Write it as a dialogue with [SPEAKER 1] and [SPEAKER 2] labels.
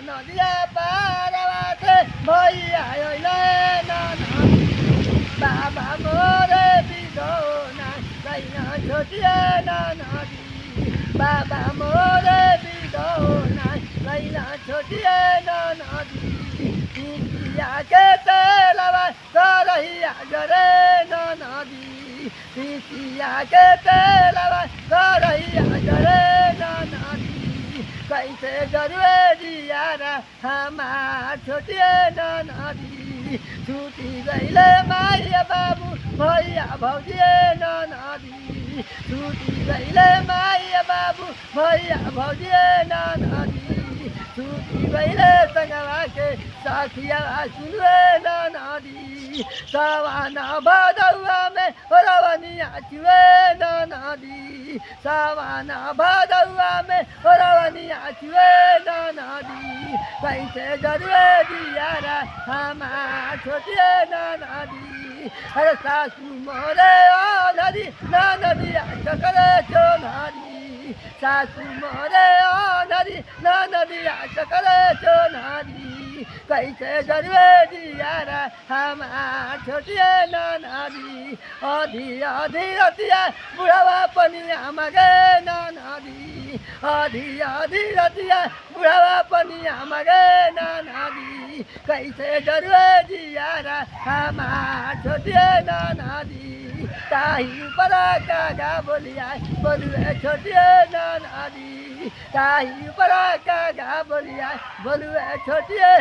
[SPEAKER 1] नदिया पारवाथे भैया बाबा मोरे बिदो ना कैना छोटिया ना नदी बाबा मोरे बिदो ना कैना छोटिया ना नदी पिया के तेलवा करहिया जरे ना नदी पिया के तेलवा करहिया जरे ना नदी कैसे जरुए दियारा हमार छोटिया ना नदी छुटी गईले माया बाबू भैया भौजिए ना नदी छुटी गईले माया बाबू भैया भौजिए ना नदी छुटी गईले संगवा के साथिया सुनवे ना नदी सवाना भदौआ में रवनिया चुए ना नदी सवाना भदौआ में रवनिया चुए ना नदी कैसे जरुए दियारा हमार छोटिए ना नदी अरे सासू मोरे ओ नदी ना नदी चकरे छो नदी सासू मोरे ओ नदी ना नदी चकरे छो नदी कैसे जरुए दियारा हमार छोटिए ना नदी आधी आधी रतिया बुढ़ावा पनिया मगे ना नदी आधी आधी रतिया बुढ़ावा पनिया मगे ना नदी कैसे जरुए दियारा हमार छोटिए ना नदी ताही ऊपर कागा बोलिया बोलुए छोटिए ना नदी ताही ऊपर कागा बोलिया बोलुए छोटिए